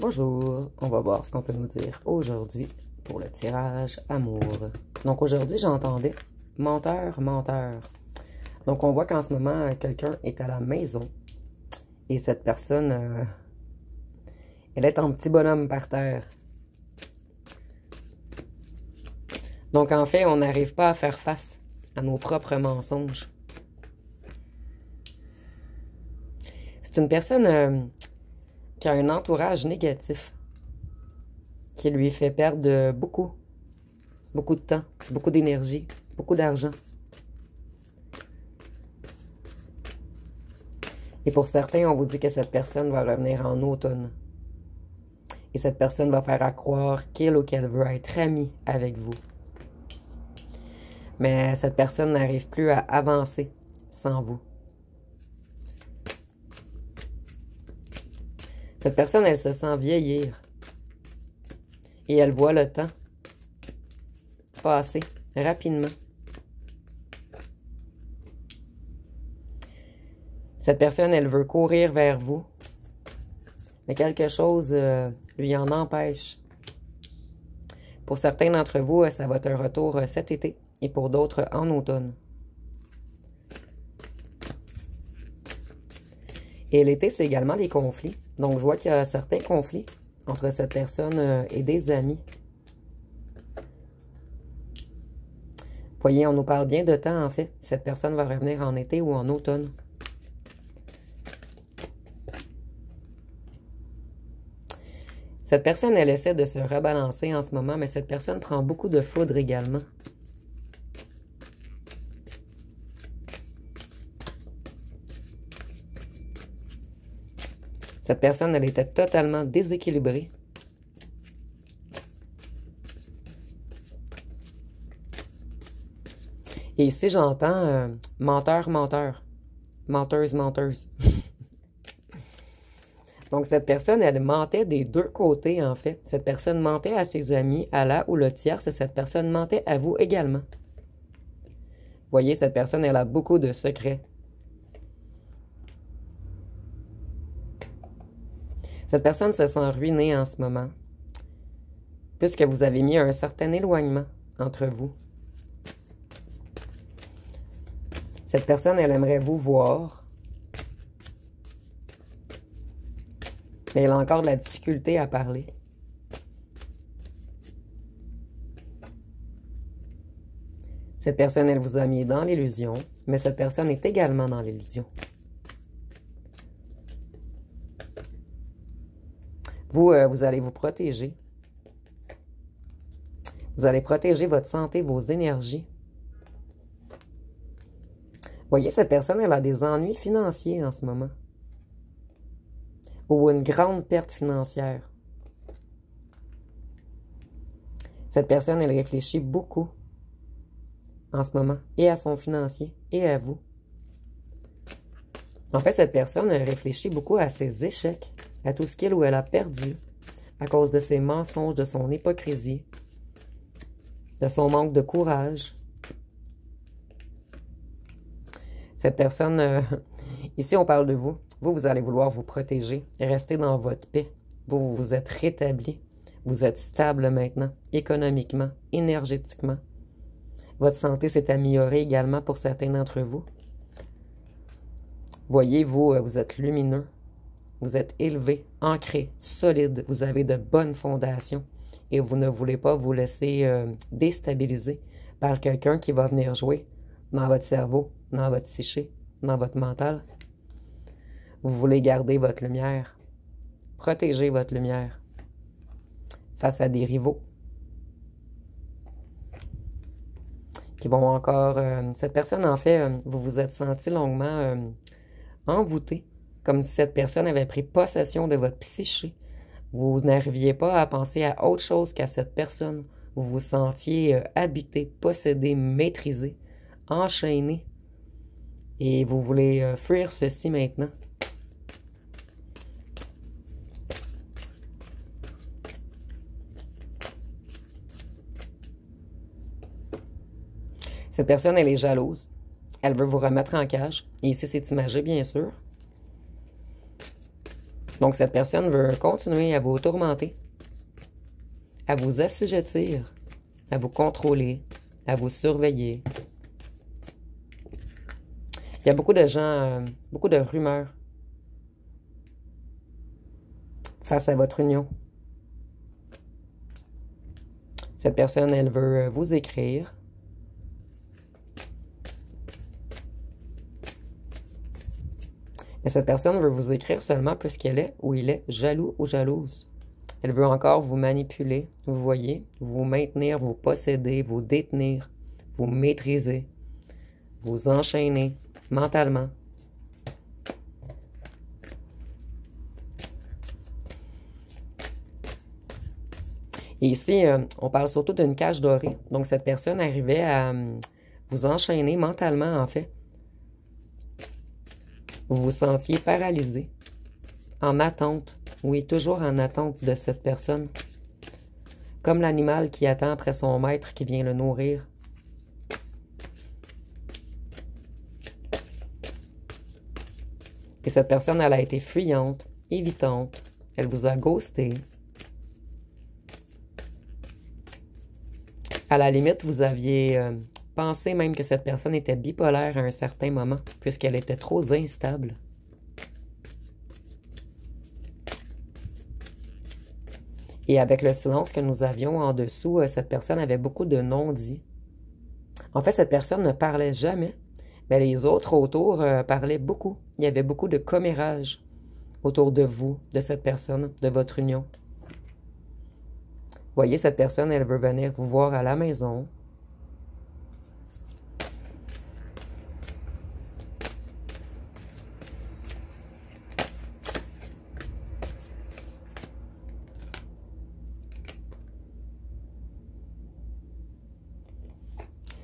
Bonjour, on va voir ce qu'on peut nous dire aujourd'hui pour le tirage amour. Donc aujourd'hui, j'entendais menteur, menteur. Donc on voit qu'en ce moment, quelqu'un est à la maison et cette personne, elle est en petit bonhomme par terre. Donc en fait, on n'arrive pas à faire face à nos propres mensonges. C'est une personne qui a un entourage négatif, qui lui fait perdre beaucoup de temps, beaucoup d'énergie, beaucoup d'argent. Et pour certains, on vous dit que cette personne va revenir en automne. Et cette personne va faire à croire qu'il ou qu'elle veut être amie avec vous. Mais cette personne n'arrive plus à avancer sans vous. Cette personne, elle se sent vieillir. Et elle voit le temps passer rapidement. Cette personne, elle veut courir vers vous. Mais quelque chose lui en empêche. Pour certains d'entre vous, ça va être un retour cet été. Et pour d'autres, en automne. Et l'été, c'est également des conflits. Donc, je vois qu'il y a certains conflits entre cette personne et des amis. Vous voyez, on nous parle bien de temps, en fait. Cette personne va revenir en été ou en automne. Cette personne, elle essaie de se rebalancer en ce moment, mais cette personne prend beaucoup de foudre également. Cette personne, elle était totalement déséquilibrée. Et ici, j'entends menteur, menteur. Menteuse, menteuse. Donc, cette personne, elle mentait des deux côtés, en fait. Cette personne mentait à ses amis, à la ou le tierce, et cette personne mentait à vous également. Vous voyez, cette personne, elle a beaucoup de secrets. Cette personne se sent ruinée en ce moment, puisque vous avez mis un certain éloignement entre vous. Cette personne, elle aimerait vous voir, mais elle a encore de la difficulté à parler. Cette personne, elle vous a mis dans l'illusion, mais cette personne est également dans l'illusion. Vous, vous allez vous protéger. Vous allez protéger votre santé, vos énergies. Vous voyez, cette personne, elle a des ennuis financiers en ce moment. Ou une grande perte financière. Cette personne, elle réfléchit beaucoup en ce moment, et à son financier, et à vous. En fait, cette personne elle réfléchit beaucoup à ses échecs, à tout ce qu'il ou elle a perdu, à cause de ses mensonges, de son hypocrisie, de son manque de courage. Cette personne, ici on parle de vous. Vous, vous allez vouloir vous protéger, rester dans votre paix. Vous, vous êtes rétabli. Vous êtes stable maintenant, économiquement, énergétiquement. Votre santé s'est améliorée également pour certains d'entre vous. Voyez, vous, vous êtes lumineux. Vous êtes élevé, ancré, solide. Vous avez de bonnes fondations. Et vous ne voulez pas vous laisser déstabiliser par quelqu'un qui va venir jouer dans votre cerveau, dans votre psyché, dans votre mental. Vous voulez garder votre lumière. Protéger votre lumière face à des rivaux qui vont encore... cette personne, en fait, vous vous êtes senti longuement envoûté, comme si cette personne avait pris possession de votre psyché. Vous n'arriviez pas à penser à autre chose qu'à cette personne. Vous vous sentiez habité, possédé, maîtrisé, enchaîné. Et vous voulez fuir ceci maintenant. Cette personne, elle est jalouse. Elle veut vous remettre en cage. Et ici, c'est imagé, bien sûr. Donc, cette personne veut continuer à vous tourmenter, à vous assujettir, à vous contrôler, à vous surveiller. Il y a beaucoup de gens, beaucoup de rumeurs face à votre union. Cette personne, elle veut vous écrire. Mais cette personne veut vous écrire seulement puisqu'elle est ou il est jaloux ou jalouse. Elle veut encore vous manipuler, vous voyez, vous maintenir, vous posséder, vous détenir, vous maîtriser, vous enchaîner mentalement. Et ici, on parle surtout d'une cage dorée. Donc, cette personne arrivait à vous enchaîner mentalement, en fait. Vous vous sentiez paralysé, en attente, oui, toujours en attente de cette personne. Comme l'animal qui attend après son maître qui vient le nourrir. Et cette personne, elle a été fuyante, évitante. Elle vous a ghosté. À la limite, vous aviez pensé même que cette personne était bipolaire à un certain moment, puisqu'elle était trop instable. Et avec le silence que nous avions en dessous, cette personne avait beaucoup de non-dits. En fait, cette personne ne parlait jamais, mais les autres autour parlaient beaucoup. Il y avait beaucoup de commérage autour de vous, de cette personne, de votre union. Vous voyez, cette personne, elle veut venir vous voir à la maison.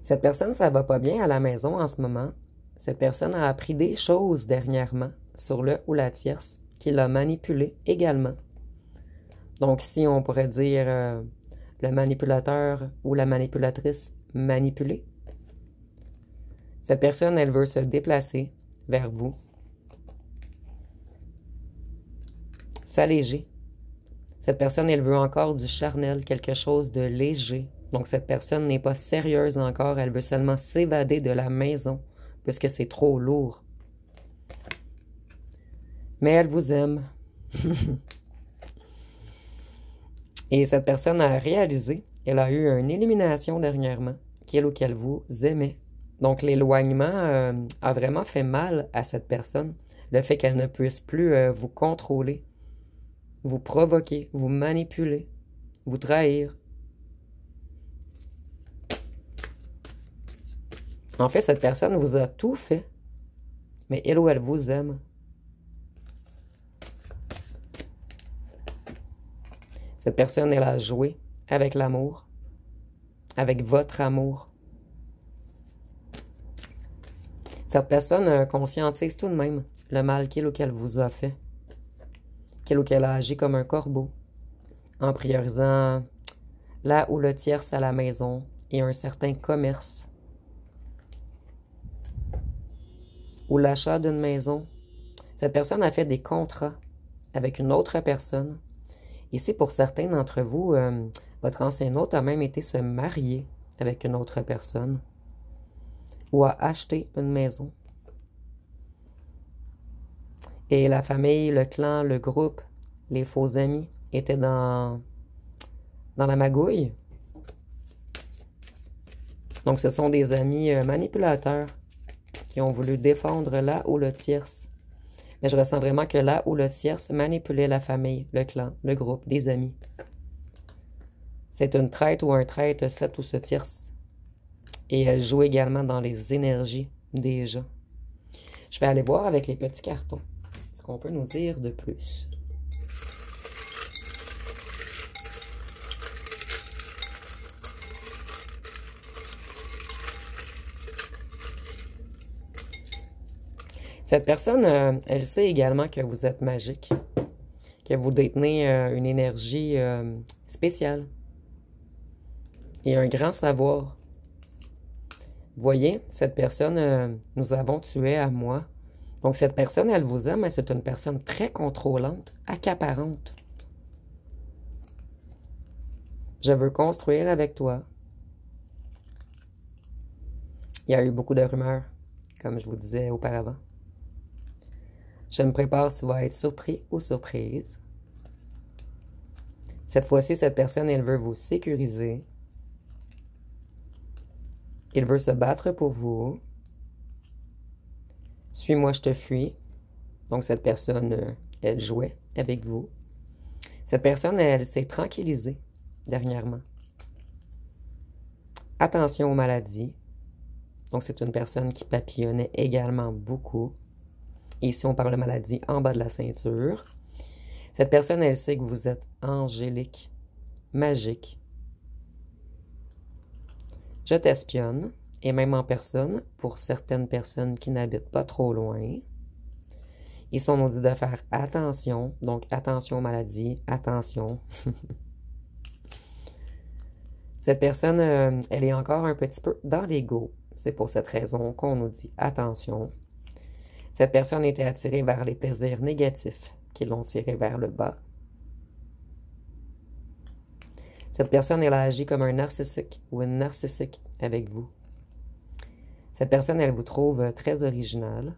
Cette personne, ça va pas bien à la maison en ce moment. Cette personne a appris des choses dernièrement sur le ou la tierce qui l'a manipulé également. Donc, si on pourrait dire le manipulateur ou la manipulatrice manipulée, cette personne, elle veut se déplacer vers vous, s'alléger. Cette personne, elle veut encore du charnel, quelque chose de léger. Donc, cette personne n'est pas sérieuse encore, elle veut seulement s'évader de la maison, puisque c'est trop lourd. Mais elle vous aime. Et cette personne a réalisé, elle a eu une illumination dernièrement, qu'elle ou qu'elle vous aimait. Donc, l'éloignement a vraiment fait mal à cette personne. Le fait qu'elle ne puisse plus vous contrôler, vous provoquer, vous manipuler, vous trahir. En fait, cette personne vous a tout fait, mais elle ou elle vous aime. Cette personne, elle a joué avec l'amour, avec votre amour. Cette personne conscientise tout de même le mal qu'elle ou qu'elle vous a fait, qu'elle ou qu'elle a agi comme un corbeau, en priorisant la ou le tierce à la maison et un certain commerce, ou l'achat d'une maison. Cette personne a fait des contrats avec une autre personne. Ici, pour certains d'entre vous, votre ancien hôte a même été se marier avec une autre personne ou a acheté une maison. Et la famille, le clan, le groupe, les faux amis étaient dans la magouille. Donc, ce sont des amis manipulateurs qui ont voulu défendre la ou le tierce. Mais je ressens vraiment que là où le tierce manipulait la famille, le clan, le groupe, des amis. C'est une traite ou un traître, cette ou ce tierce. Et elle joue également dans les énergies des gens. Je vais aller voir avec les petits cartons ce qu'on peut nous dire de plus. Cette personne, elle sait également que vous êtes magique, que vous détenez une énergie spéciale et un grand savoir. Voyez, cette personne, nous avons tué à moi Donc, cette personne, elle vous aime, mais c'est une personne très contrôlante, accaparante. Je veux construire avec toi. Il y a eu beaucoup de rumeurs, comme je vous disais auparavant. Je me prépare, tu vas être surpris ou surprise. Cette fois-ci, cette personne, elle veut vous sécuriser. Il veut se battre pour vous. Suis-moi, je te fuis. Donc, cette personne, elle jouait avec vous. Cette personne, elle s'est tranquillisée dernièrement. Attention aux maladies. Donc, c'est une personne qui papillonnait également beaucoup. Et ici, on parle de maladie en bas de la ceinture. Cette personne, elle sait que vous êtes angélique, magique. Je t'espionne, et même en personne, pour certaines personnes qui n'habitent pas trop loin. Ici, on nous dit de faire attention. Donc, attention aux maladies, attention. Cette personne, elle est encore un petit peu dans l'ego. C'est pour cette raison qu'on nous dit attention. Cette personne était attirée vers les plaisirs négatifs qui l'ont tirée vers le bas. Cette personne, elle a agi comme un narcissique ou une narcissique avec vous. Cette personne, elle vous trouve très original.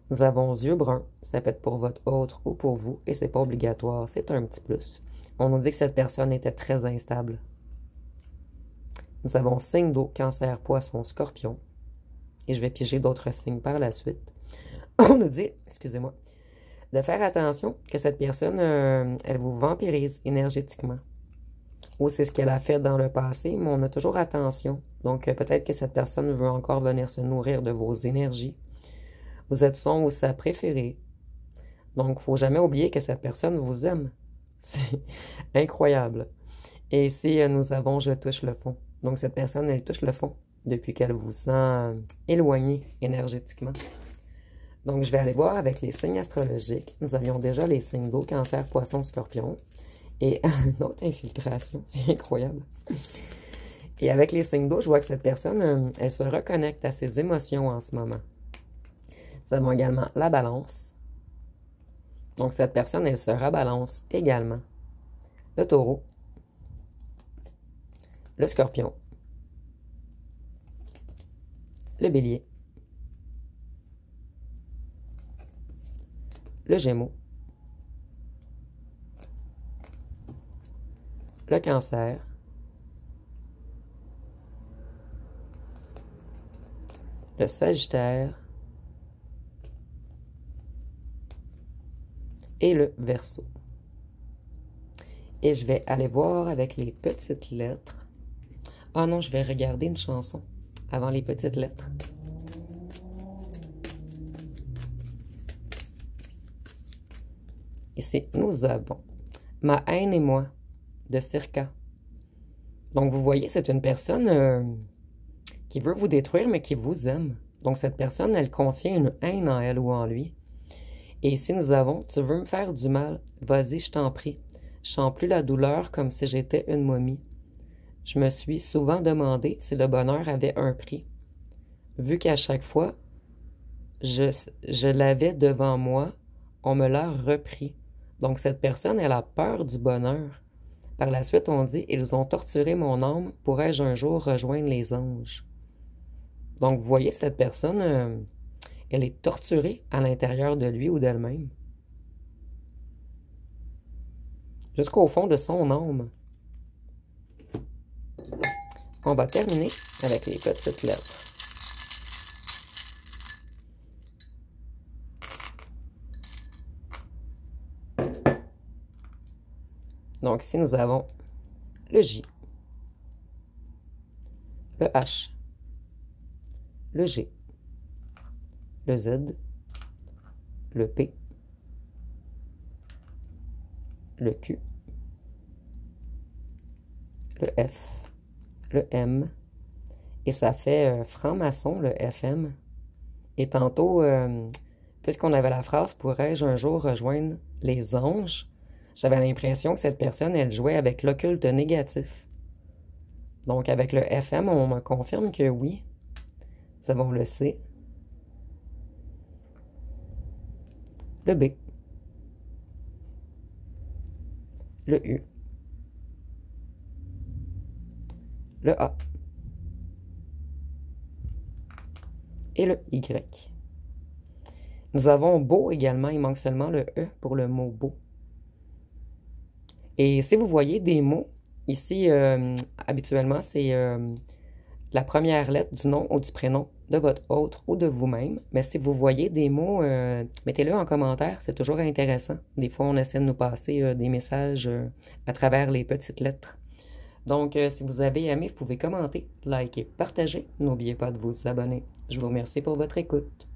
Nous avons yeux bruns. Ça peut être pour votre autre ou pour vous et c'est pas obligatoire. C'est un petit plus. On nous dit que cette personne était très instable. Nous avons signe d'eau, cancer, poisson, scorpion. Et je vais piéger d'autres signes par la suite. On nous dit, excusez-moi, de faire attention que cette personne, elle vous vampirise énergétiquement. Ou c'est ce qu'elle a fait dans le passé, mais on a toujours attention. Donc, peut-être que cette personne veut encore venir se nourrir de vos énergies. Vous êtes son ou sa préférée. Donc, il ne faut jamais oublier que cette personne vous aime. C'est incroyable. Et ici, nous avons « je touche le fond ». Donc, cette personne, elle touche le fond depuis qu'elle vous sent éloigné énergétiquement. Donc, je vais aller voir avec les signes astrologiques. Nous avions déjà les signes d'eau, cancer, poisson, scorpion. Et une autre infiltration, c'est incroyable. Et avec les signes d'eau, je vois que cette personne, elle se reconnecte à ses émotions en ce moment. Nous avons également la balance. Donc, cette personne, elle se rebalance également. Le taureau. Le scorpion. Le bélier. Le gémeaux. Le cancer. Le sagittaire. Et le verseau. Et je vais aller voir avec les petites lettres. Ah non, je vais regarder une chanson avant les petites lettres. Ici, nous avons Ma haine et moi de Circa. Donc, vous voyez, c'est une personne qui veut vous détruire, mais qui vous aime. Donc, cette personne, elle contient une haine en elle ou en lui. Et ici, nous avons, tu veux me faire du mal, vas-y, je t'en prie. Je sens plus la douleur comme si j'étais une momie. Je me suis souvent demandé si le bonheur avait un prix. Vu qu'à chaque fois, je l'avais devant moi, on me l'a repris. Donc, cette personne, elle a peur du bonheur. Par la suite, on dit, ils ont torturé mon âme, pourrais-je un jour rejoindre les anges? Donc, vous voyez, cette personne, elle est torturée à l'intérieur de lui ou d'elle-même. Jusqu'au fond de son âme. On va terminer avec les petites lettres. Donc ici, nous avons le J, le H, le G, le Z, le P, le Q, le F, le M, et ça fait franc-maçon, le FM. Et tantôt, puisqu'on avait la phrase « Pourrais-je un jour rejoindre les anges ?» J'avais l'impression que cette personne, elle jouait avec l'occulte négatif. Donc, avec le FM, on me confirme que oui. Nous avons le C, le B, le U, le A et le Y. Nous avons beau également, il manque seulement le E pour le mot beau. Et si vous voyez des mots, ici, habituellement, c'est la première lettre du nom ou du prénom de votre autre ou de vous-même. Mais si vous voyez des mots, mettez-le en commentaire, c'est toujours intéressant. Des fois, on essaie de nous passer des messages à travers les petites lettres. Donc, si vous avez aimé, vous pouvez commenter, liker, partager. N'oubliez pas de vous abonner. Je vous remercie pour votre écoute.